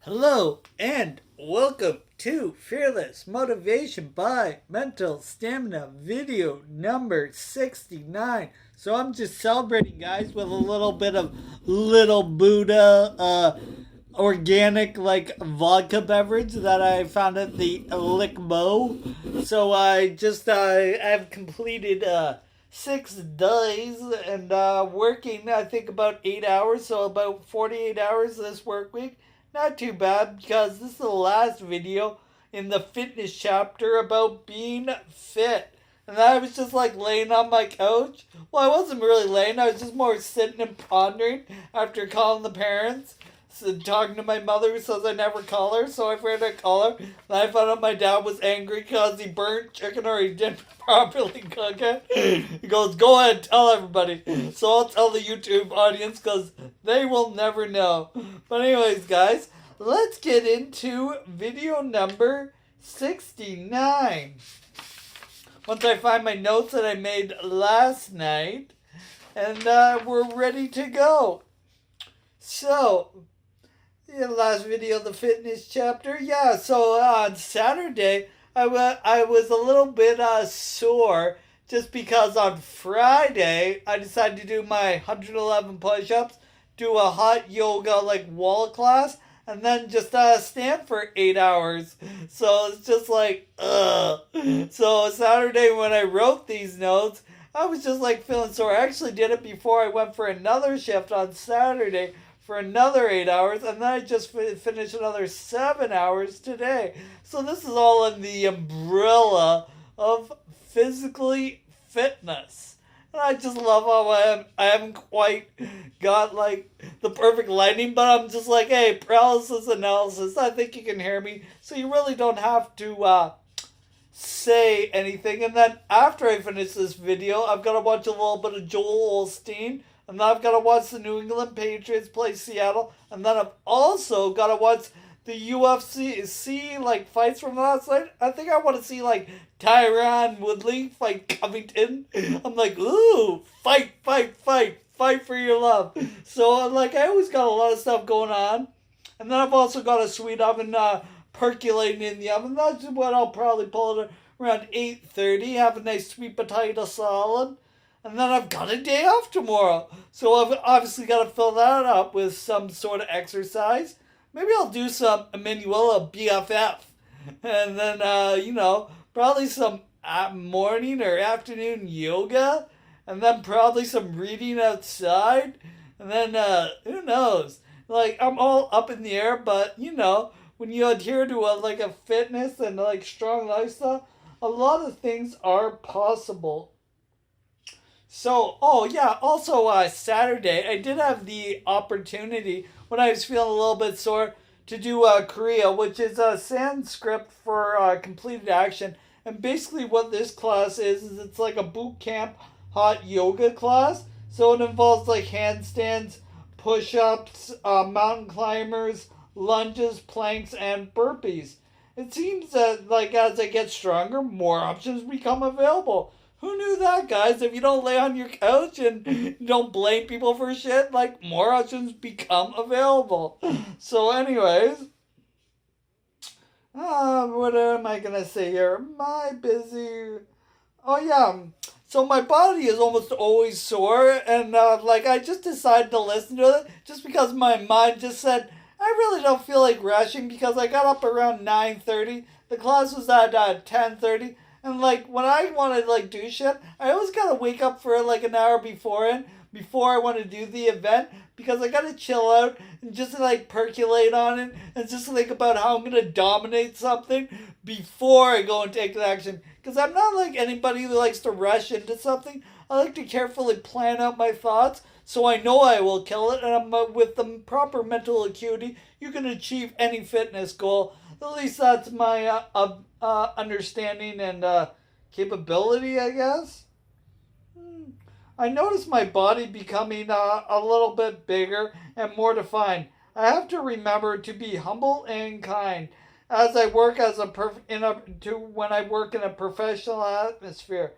Hello and welcome to Fearless Motivation by Mental Stamina video number 69. So I'm just celebrating, guys, with a little bit of Little Buddha organic like vodka beverage that I found at the Lickmo. So I've completed 6 days and working I think about 8 hours, so about 48 hours this work week. Not too bad because this is the last video in the fitness chapter about being fit. And I was just like laying on my couch. Well, I wasn't really laying, I was just more sitting and pondering after calling the parents. So talking to my mother who says I never call her, so I figured I'd call her. And I found out my dad was angry because he burnt chicken or he didn't properly cook it. He goes, go ahead, tell everybody. So I'll tell the YouTube audience because they will never know. But anyways, guys, let's get into video number 69. Once I find my notes that I made last night, and we're ready to go. So, the last video, the fitness chapter. Yeah, so on Saturday, I was a little bit sore just because on Friday, I decided to do my 111 push-ups, do a hot yoga like wall class, and then just stand for 8 hours. So it's just like, ugh. So Saturday when I wrote these notes, I was just like feeling sore. I actually did it before I went for another shift on Saturday for another 8 hours, and then I just finished another 7 hours today. So this is all in the umbrella of physically fitness. And I just love how I haven't quite got like the perfect lighting, but I'm just like, hey, paralysis analysis, I think you can hear me. So you really don't have to say anything. And then after I finish this video, I've got to watch a little bit of Joel Osteen. And then I've got to watch the New England Patriots play Seattle. And then I've also got to watch the UFC like fights from last night. I think I want to see like Tyron Woodley fight Covington. I'm like, ooh, fight for your love. So like I always got a lot of stuff going on. And then I've also got a sweet oven percolating in the oven. That's what I'll probably pull it around 8:30. Have a nice sweet potato salad. And then I've got a day off tomorrow. So I've obviously got to fill that up with some sort of exercise. Maybe I'll do some Emanuela BFF. And then, probably some morning or afternoon yoga. And then probably some reading outside. And then, who knows? Like, I'm all up in the air, but, when you adhere to a fitness and strong lifestyle, a lot of things are possible. So, oh yeah, also Saturday, I did have the opportunity when I was feeling a little bit sore to do Kriya, which is a Sanskrit for completed action. And basically what this class is it's like a boot camp hot yoga class. So it involves like handstands, push-ups, mountain climbers, lunges, planks, and burpees. It seems that like as I get stronger, more options become available. Who knew that, guys? If you don't lay on your couch and you don't blame people for shit, like, more options become available. So, anyways, what am I gonna say here? Am I busy? Oh, yeah. So, my body is almost always sore, and, I just decided to listen to it just because my mind just said, I really don't feel like rushing because I got up around 9:30. The class was at 10:30. And, when I want to, do shit, I always got to wake up for, an hour before I want to do the event, because I got to chill out and just, percolate on it and just think about how I'm going to dominate something before I go and take the action. Because I'm not like anybody who likes to rush into something. I like to carefully plan out my thoughts so I know I will kill it, and with the proper mental acuity, you can achieve any fitness goal. At least that's my understanding and capability, I guess. I notice my body becoming a little bit bigger and more defined. I have to remember to be humble and kind as I work when I work in a professional atmosphere.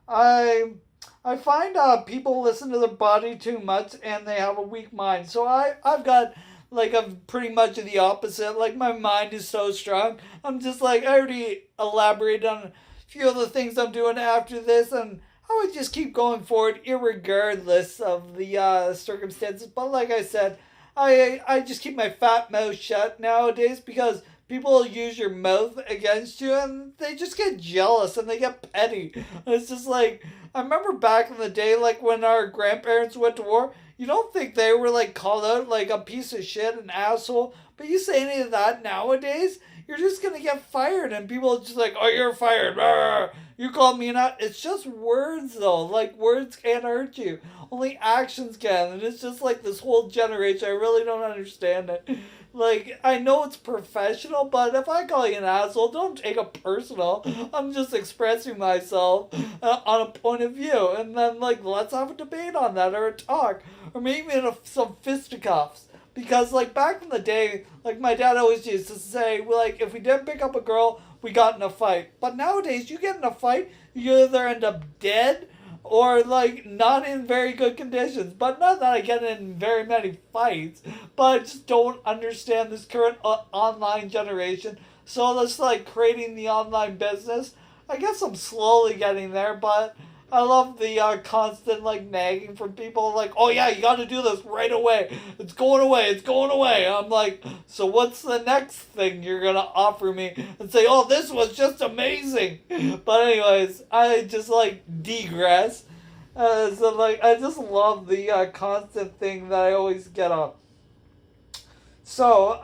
I find people listen to their body too much and they have a weak mind. So I've got like I'm pretty much the opposite. Like my mind is so strong. I'm just like I already elaborated on a few of the things I'm doing after this, and I would just keep going forward, irregardless of the circumstances. But like I said, I just keep my fat mouth shut nowadays because people use your mouth against you and they just get jealous and they get petty. It's just like I remember back in the day, like when our grandparents went to war. You don't think they were like called out like a piece of shit, an asshole, but you say any of that nowadays, you're just gonna get fired, and people are just like, oh, you're fired. Rawr. You call me not. It's just words though. Like words can't hurt you. Only actions can, and it's just like this whole generation. I really don't understand it. Like I know it's professional, but if I call you an asshole, don't take it personal. I'm just expressing myself on a point of view, and then like let's have a debate on that or a talk, or maybe some fisticuffs. Because like back in the day, like my dad always used to say, well, like if we didn't pick up a girl, we got in a fight. But nowadays, you get in a fight, you either end up dead or like not in very good conditions. But not that I get in very many fights, but I just don't understand this current online generation. So that's like creating the online business. I guess I'm slowly getting there, but I love the constant like nagging from people like, oh yeah, you got to do this right away. It's going away. It's going away. I'm like, so what's the next thing you're gonna offer me? And say, oh, this was just amazing. But anyways, I just like digress. So like, I just love the constant thing that I always get on. So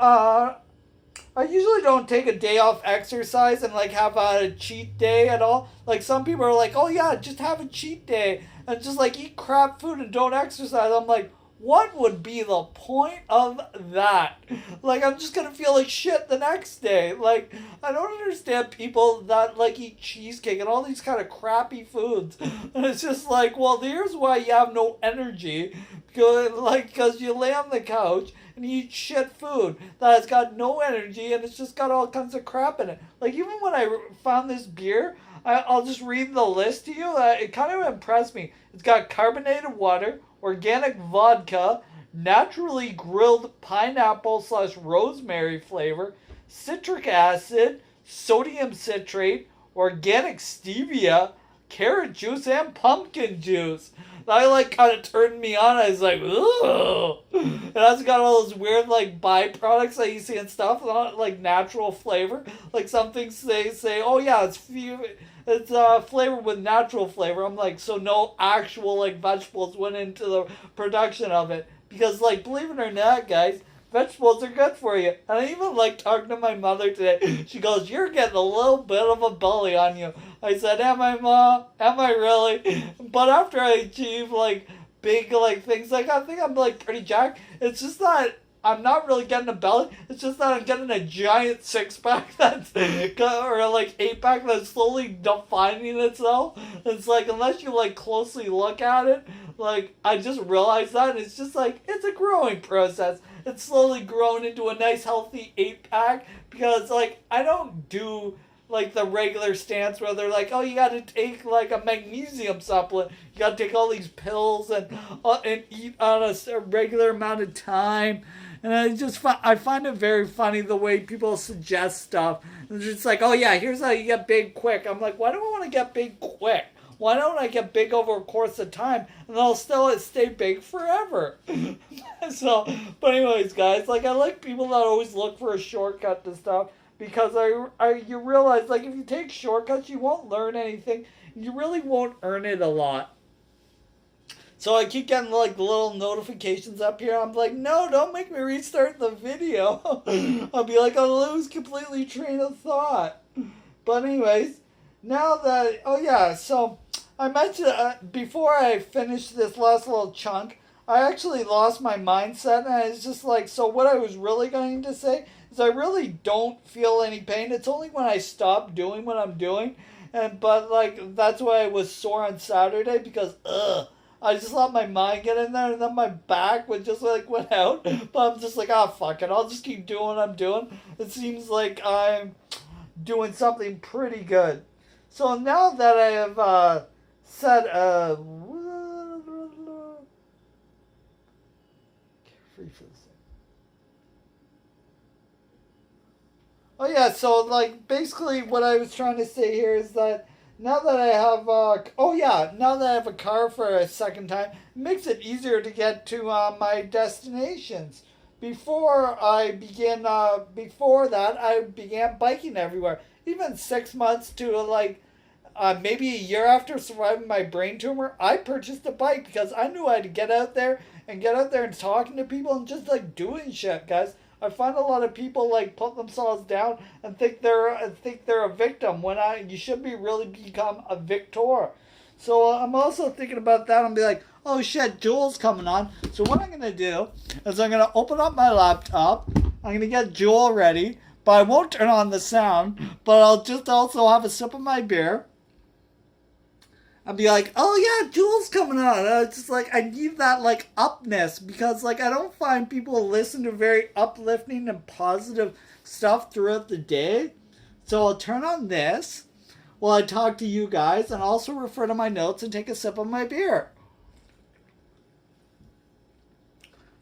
I usually don't take a day off exercise and like have a cheat day at all. Like some people are like, oh yeah, just have a cheat day and just like eat crap food and don't exercise. I'm like, what would be the point of that? Like I'm just gonna feel like shit the next day. Like I don't understand people that like eat cheesecake and all these kind of crappy foods. And it's just like, well, here's why you have no energy. Because you lay on the couch and you eat shit food that has got no energy and it's just got all kinds of crap in it. Like even when I found this beer, I'll just read the list to you. It kind of impressed me. It's got carbonated water, organic vodka, naturally grilled pineapple / rosemary flavor, citric acid, sodium citrate, organic stevia, carrot juice, and pumpkin juice. That like kind of turned me on. I was like, ooh. It has got all those weird like byproducts that you see and stuff, not like natural flavor. Like some things they say, oh yeah, it's flavored with natural flavor. I'm like, so no actual like vegetables went into the production of it. Because like, believe it or not, guys, vegetables are good for you. And I even like talking to my mother today. She goes, you're getting a little bit of a belly on you. I said, am I, Ma? Am I really? But after I achieve like big like things, like I think I'm like pretty jacked. It's just that I'm not really getting a belly. It's just that I'm getting a giant 6-pack that's or like 8-pack that's slowly defining itself. It's like unless you like closely look at it, like I just realized that it's just like it's a growing process. It's slowly grown into a nice healthy 8-pack because like I don't do like the regular stance where they're like, oh, you got to take like a magnesium supplement. You got to take all these pills and eat on a regular amount of time. And I find it very funny the way people suggest stuff. And it's just like, oh yeah, here's how you get big quick. I'm like, why do I want to get big quick? Why don't I get big over a course of time and I'll still stay big forever? So, but anyways, guys, like I like people that always look for a shortcut to stuff because you realize like if you take shortcuts, you won't learn anything. You really won't earn it a lot. So I keep getting like little notifications up here. I'm like, no, don't make me restart the video. I'll be like, I'll lose completely train of thought. But anyways, now that, oh yeah, so I mentioned before I finished this last little chunk, I actually lost my mindset and it's just like, so what I was really going to say is I really don't feel any pain. It's only when I stop doing what I'm doing. But like, that's why I was sore on Saturday because, I just let my mind get in there and then my back would just like went out. But I'm just like, ah, fuck it. I'll just keep doing what I'm doing. It seems like I'm doing something pretty good. So now that I have said, free for the same. Oh yeah, so like basically what I was trying to say here is that now that I have now that I have a car for a second time, it makes it easier to get to my destinations. Before that I began biking everywhere. Even 6 months to maybe a year after surviving my brain tumor, I purchased a bike because I knew I had to get out there and talking to people and just like doing shit, guys. I find a lot of people like put themselves down and think they're a victim when you should be really become a victor. So I'm also thinking about that and be like, oh shit, Joel's coming on. So what I'm gonna do is I'm gonna open up my laptop. I'm gonna get Joel ready, but I won't turn on the sound. But I'll just also have a sip of my beer. I'd be like, oh yeah, Jules coming on. It's just like I need that like upness because like I don't find people listen to very uplifting and positive stuff throughout the day. So I'll turn on this while I talk to you guys and also refer to my notes and take a sip of my beer.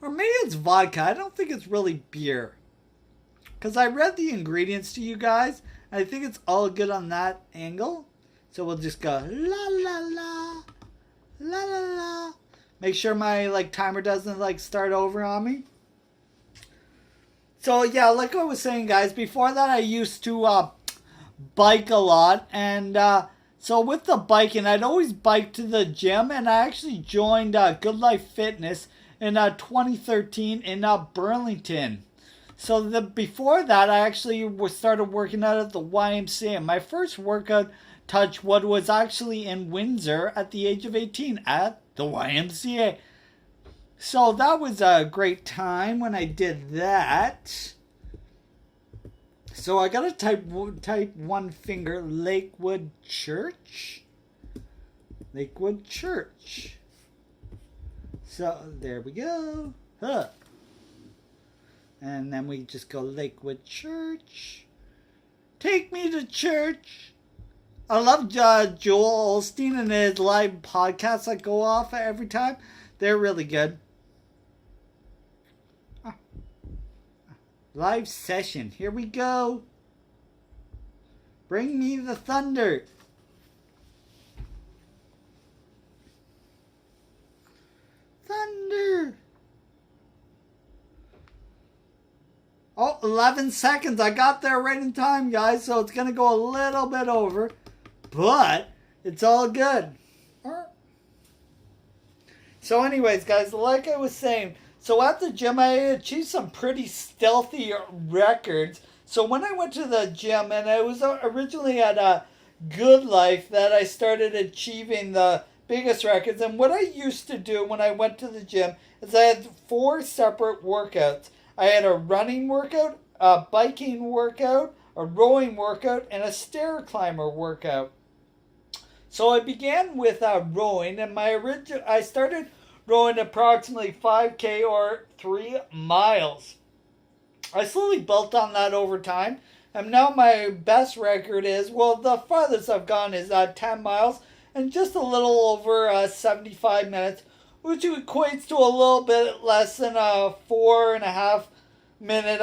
Or maybe it's vodka. I don't think it's really beer. Because I read the ingredients to you guys and I think it's all good on that angle. So we'll just go la la la, la la la. Make sure my like timer doesn't like start over on me. So yeah, like I was saying, guys, before that I used to bike a lot, and so with the biking, I'd always bike to the gym, and I actually joined Good Life Fitness in 2013 in Burlington. So before that, I actually started working out at the YMCA. My first workout touch what was actually in Windsor at the age of 18 at the YMCA. So that was a great time when I did that. So I gotta type one finger Lakewood Church. Lakewood Church. So there we go. Huh. And then we just go Lakewood Church. Take me to church. I love Joel Osteen and his live podcasts that go off every time. They're really good. Live session. Here we go. Bring me the thunder. Thunder. Oh, 11 seconds. I got there right in time, guys. So it's going to go a little bit over. But it's all good. So anyways, guys, like I was saying, so at the gym, I achieved some pretty stealthy records. So when I went to the gym, and I was originally at a Good Life that I started achieving the biggest records. And what I used to do when I went to the gym is I had 4 separate workouts. I had a running workout, a biking workout, a rowing workout, and a stair climber workout. So I began with rowing, and I started rowing approximately 5K or 3 miles. I slowly built on that over time, and now my best record is, well, the farthest I've gone is 10 miles and just a little over 75 minutes, which equates to a little bit less than a 4.5 minute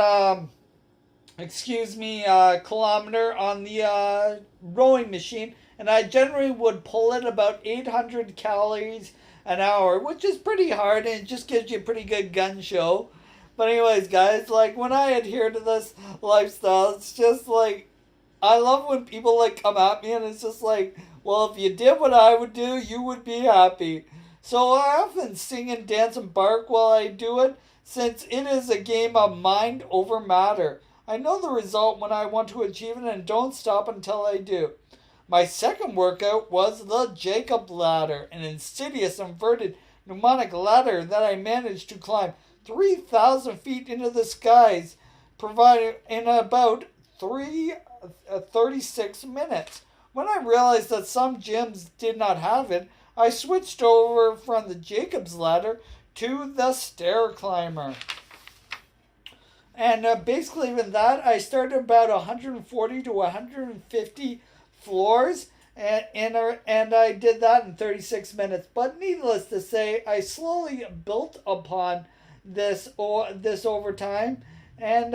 kilometer on the rowing machine, and I generally would pull it about 800 calories an hour, which is pretty hard, and it just gives you a pretty good gun show. But anyways, guys, like when I adhere to this lifestyle, it's just like I love when people like come at me, and it's just like, well, if you did what I would do, you would be happy. So I often sing and dance and bark while I do it, since it is a game of mind over matter. I know the result when I want to achieve it and don't stop until I do. My second workout was the Jacob ladder, an insidious inverted pneumonic ladder that I managed to climb 3,000 feet into the skies, provided in about 36 minutes. When I realized that some gyms did not have it, I switched over from the Jacob's ladder to the stair climber. And basically with that, I started about 140 to 150 floors, and I did that in 36 minutes. But needless to say, I slowly built upon this over time, and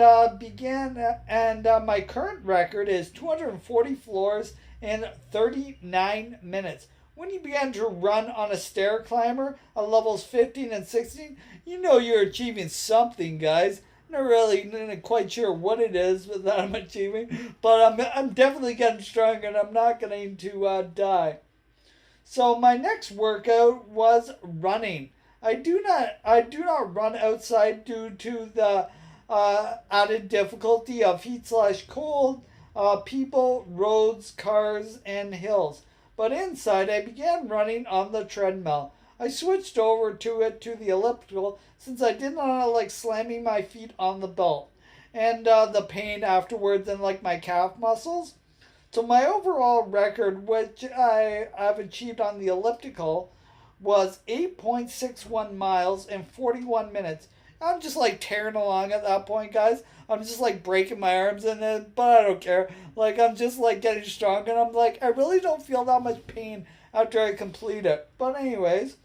my current record is 240 floors in 39 minutes. When you began to run on a stair climber at levels 15 and 16, you know you're achieving something, guys. Not really quite sure what it is that I'm achieving, but I'm definitely getting stronger, and I'm not going to die. So my next workout was running. I do not run outside due to the added difficulty of heat/cold, people, roads, cars, and hills. But inside, I began running on the treadmill. I switched over to the elliptical since I did not like slamming my feet on the belt and the pain afterwards and like my calf muscles. So my overall record, which I've achieved on the elliptical, was 8.61 miles in 41 minutes. I'm just like tearing along at that point, guys. I'm just like breaking my arms in it, but I don't care. Like, I'm just like getting strong, and I'm like, I really don't feel that much pain after I complete it. But anyways,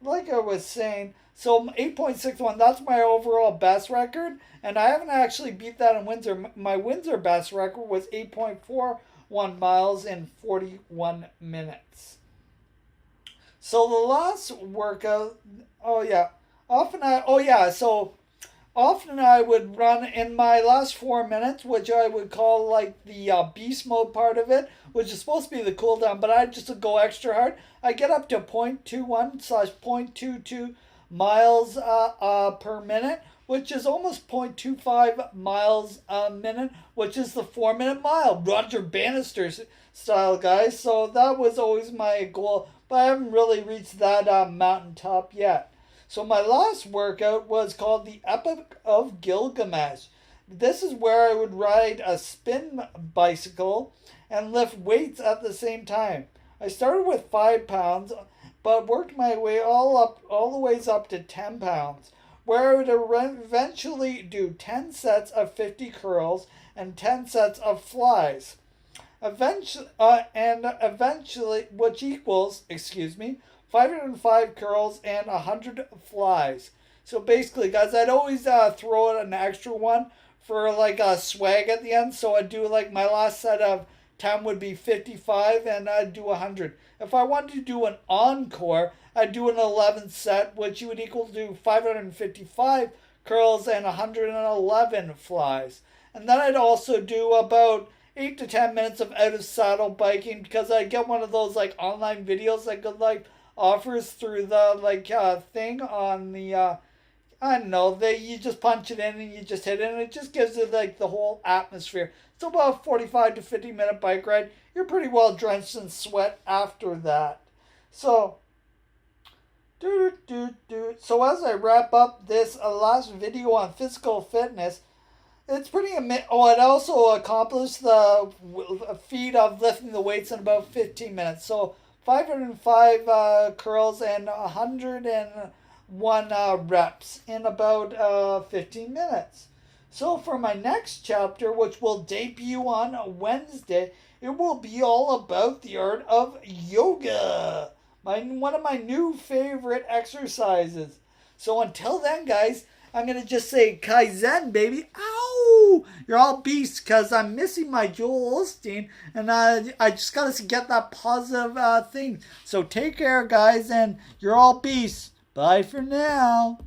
like I was saying, so 8.61, that's my overall best record, and I haven't actually beat that in Windsor. My Windsor best record was 8.41 miles in 41 minutes. So the last workout, so often I would run in my last 4 minutes, which I would call like the beast mode part of it, which is supposed to be the cooldown, but I just go extra hard. I get up to 0.21/0.22 miles per minute, which is almost 0.25 miles a minute, which is the 4 minute mile, Roger Bannister style, guys. So that was always my goal, but I haven't really reached that mountaintop yet. So my last workout was called the Epic of Gilgamesh. This is where I would ride a spin bicycle and lift weights at the same time. I started with 5 pounds, but worked my way all the ways up to 10 pounds, where I would eventually do 10 sets of 50 curls and 10 sets of flies. Eventually, which equals, 505 curls and 100 flies. So basically, guys, I'd always throw in an extra one for like a swag at the end. So I'd do like my last set of 10 would be 55, and I'd do 100. If I wanted to do an encore, I'd do an 11th set, which would equal to 555 curls and 111 flies. And then I'd also do about 8 to 10 minutes of out of saddle biking, because I get one of those like online videos that Good Life offers through the thing on the I don't know, you just punch it in and you just hit it, and it just gives it like the whole atmosphere. It's about 45 to 50 minute bike ride. You're pretty well drenched in sweat after that. So so as I wrap up this last video on physical fitness, it's pretty amazing. Oh, it also accomplished the feat of lifting the weights in about 15 minutes. So 505 curls and 101 reps in about 15 minutes. So for my next chapter, which will debut on Wednesday, it will be all about the art of yoga. One of my new favorite exercises. So until then, guys, I'm going to just say Kaizen, baby. Ow! You're all beasts, because I'm missing my Joel Osteen, and I just got to get that positive thing. So take care, guys, and you're all beasts. Bye for now.